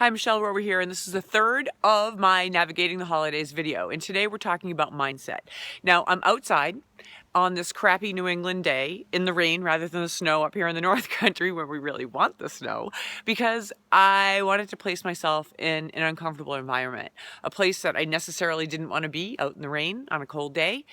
Hi, Michelle Rover here, and this is the third of my Navigating the Holidays video. And today we're talking about mindset. Now, I'm outside on this crappy New England day in the rain rather than the snow up here in the North Country where we really want the snow, because I wanted to place myself in an uncomfortable environment, a place that I necessarily didn't want to be out in the rain on a cold day.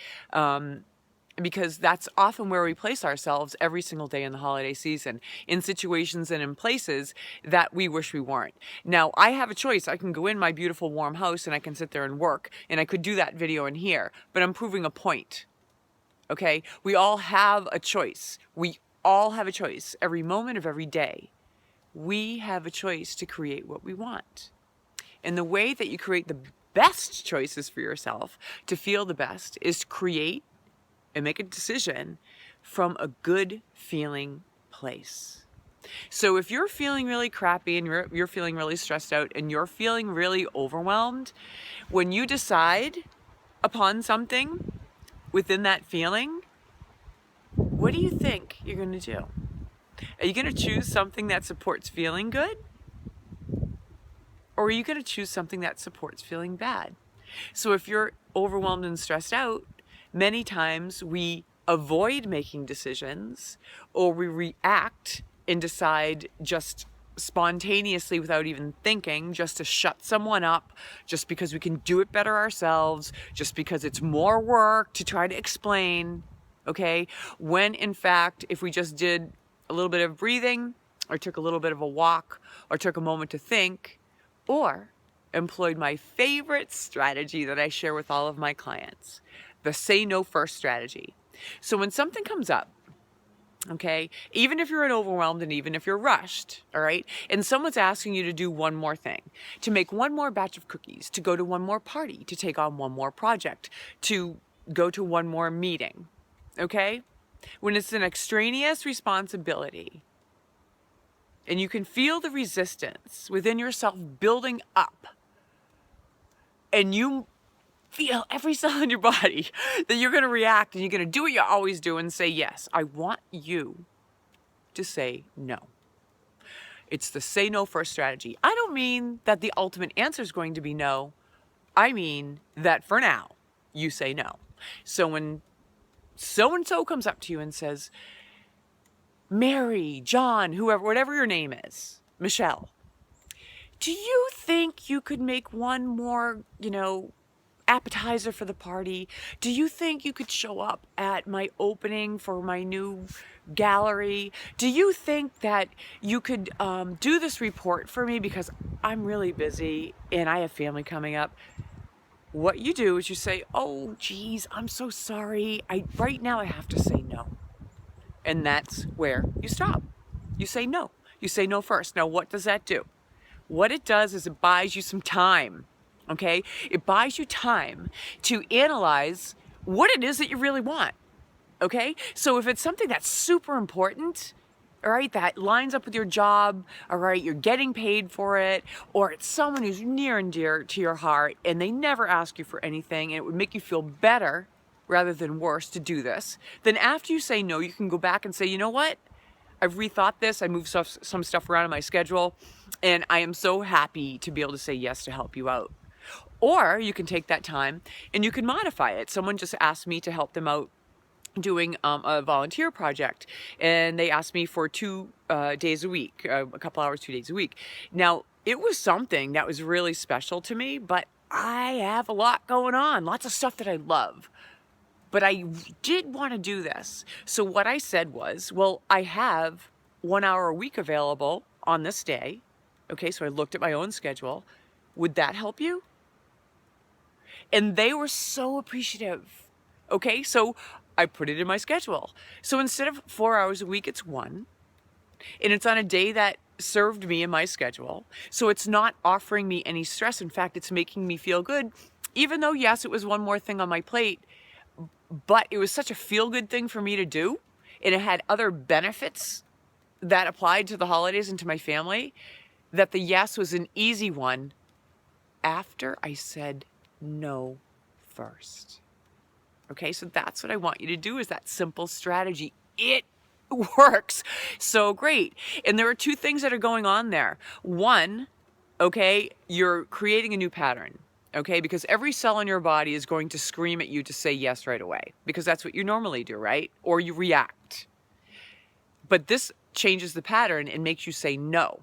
Because that's often where we place ourselves every single day in the holiday season, in situations and in places that we wish we weren't. Now, I have a choice. I can go in my beautiful warm house and I can sit there and work, and I could do that video in here, but I'm proving a point. Okay? We all have a choice. We all have a choice every moment of every day. We have a choice to create what we want. And the way that you create the best choices for yourself to feel the best is to create and make a decision from a good feeling place. So if you're feeling really crappy and you're feeling really stressed out and you're feeling really overwhelmed, when you decide upon something within that feeling, what do you think you're going to do? Are you going to choose something that supports feeling good? Or are you going to choose something that supports feeling bad? So if you're overwhelmed and stressed out, many times we avoid making decisions, or we react and decide just spontaneously without even thinking, just to shut someone up, just because we can do it better ourselves, just because it's more work to try to explain, okay? When in fact, if we just did a little bit of breathing, or took a little bit of a walk, or took a moment to think, or employed my favorite strategy that I share with all of my clients, the say no first strategy. So when something comes up, okay, even if you're overwhelmed and even if you're rushed, all right, and someone's asking you to do one more thing, to make one more batch of cookies, to go to one more party, to take on one more project, to go to one more meeting, okay, when it's an extraneous responsibility and you can feel the resistance within yourself building up, and you feel every cell in your body that you're going to react and you're going to do what you always do and say yes, I want you to say no. It's the say no first strategy. I don't mean that the ultimate answer is going to be no. I mean that for now, you say no. So when so-and-so comes up to you and says, Mary, John, whoever, whatever your name is, Michelle, do you think you could make one more, appetizer for the party? Do you think you could show up at my opening for my new gallery? Do you think that you could do this report for me, because I'm really busy and I have family coming up? What you do is you say, oh geez, I'm so sorry, right now I have to say no. And that's where you stop. You say no. You say no first. Now what does that do? What it does is it buys you some time. Okay? It buys you time to analyze what it is that you really want. Okay? So if it's something that's super important, all right, that lines up with your job, all right, you're getting paid for it, or it's someone who's near and dear to your heart and they never ask you for anything and it would make you feel better rather than worse to do this, then after you say no, you can go back and say, you know what? I've rethought this. I moved some stuff around in my schedule, and I am so happy to be able to say yes to help you out. Or you can take that time and you can modify it. Someone just asked me to help them out doing a volunteer project, and they asked me for 2 days a week, a couple hours, 2 days a week. Now, it was something that was really special to me, but I have a lot going on, lots of stuff that I love. But I did want to do this. So what I said was, well, I have 1 hour a week available on this day. Okay, so I looked at my own schedule. Would that help you? And they were so appreciative. Okay, so I put it in my schedule. So instead of 4 hours a week, it's 1. And it's on a day that served me in my schedule. So it's not offering me any stress. In fact, it's making me feel good. Even though, yes, it was one more thing on my plate, but it was such a feel-good thing for me to do, and it had other benefits that applied to the holidays and to my family, that the yes was an easy one after I said no first. Okay, so that's what I want you to do, is that simple strategy. It works so great. And there are 2 things that are going on there. One, okay, you're creating a new pattern. Okay, because every cell in your body is going to scream at you to say yes right away, because that's what you normally do, right? Or you react. But this changes the pattern and makes you say no.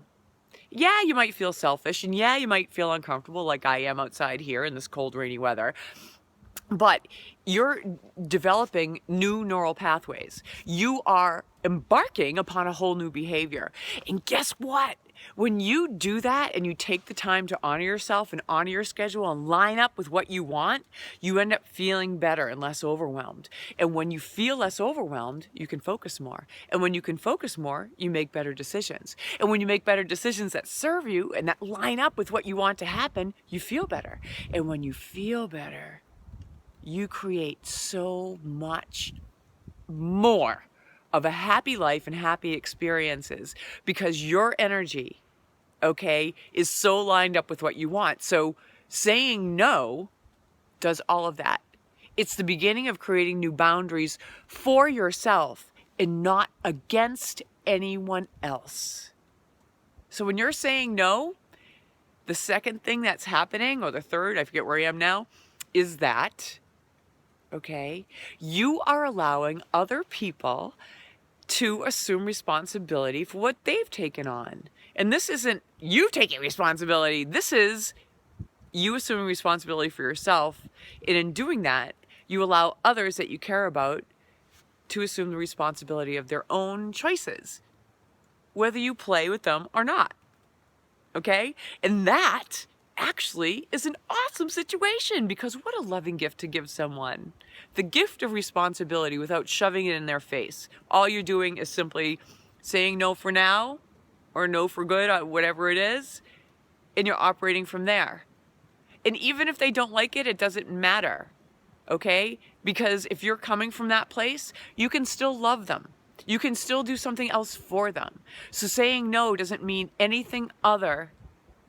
Yeah, you might feel selfish, and yeah, you might feel uncomfortable like I am outside here in this cold, rainy weather. But you're developing new neural pathways. You are embarking upon a whole new behavior. And guess what? When you do that and you take the time to honor yourself and honor your schedule and line up with what you want, you end up feeling better and less overwhelmed. And when you feel less overwhelmed, you can focus more. And when you can focus more, you make better decisions. And when you make better decisions that serve you and that line up with what you want to happen, you feel better. And when you feel better, you create so much more of a happy life and happy experiences because your energy, okay, is so lined up with what you want. So saying no does all of that. It's the beginning of creating new boundaries for yourself and not against anyone else. So when you're saying no, the second thing that's happening, or the third, I forget where I am now, is that, okay, you are allowing other people to assume responsibility for what they've taken on. And this isn't you taking responsibility. This is you assuming responsibility for yourself. And in doing that, you allow others that you care about to assume the responsibility of their own choices, whether you play with them or not. Okay? And that actually is an awesome situation, because what a loving gift to give someone. The gift of responsibility without shoving it in their face. All you're doing is simply saying no for now, or no for good, or whatever it is, and you're operating from there. And even if they don't like it, it doesn't matter, okay? Because if you're coming from that place, you can still love them. You can still do something else for them. So saying no doesn't mean anything other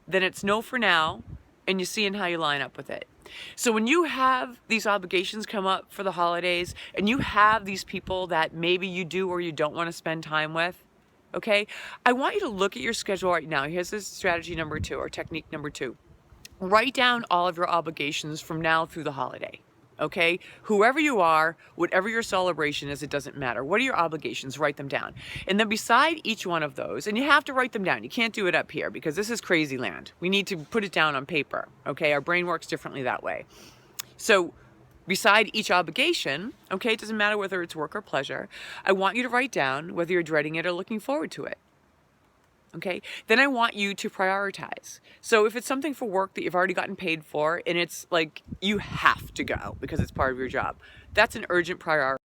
than it's no for now, and you're seeing how you line up with it. So when you have these obligations come up for the holidays, and you have these people that maybe you do or you don't want to spend time with, okay, I want you to look at your schedule right now. Here's this strategy number 2, or technique number 2. Write down all of your obligations from now through the holiday. Okay, whoever you are, whatever your celebration is, it doesn't matter. What are your obligations? Write them down. And then beside each one of those, and you have to write them down. You can't do it up here because this is crazy land. We need to put it down on paper. Okay, our brain works differently that way. So beside each obligation, okay, it doesn't matter whether it's work or pleasure, I want you to write down whether you're dreading it or looking forward to it. Okay, then I want you to prioritize. So if it's something for work that you've already gotten paid for and it's like you have to go because it's part of your job, that's an urgent priority.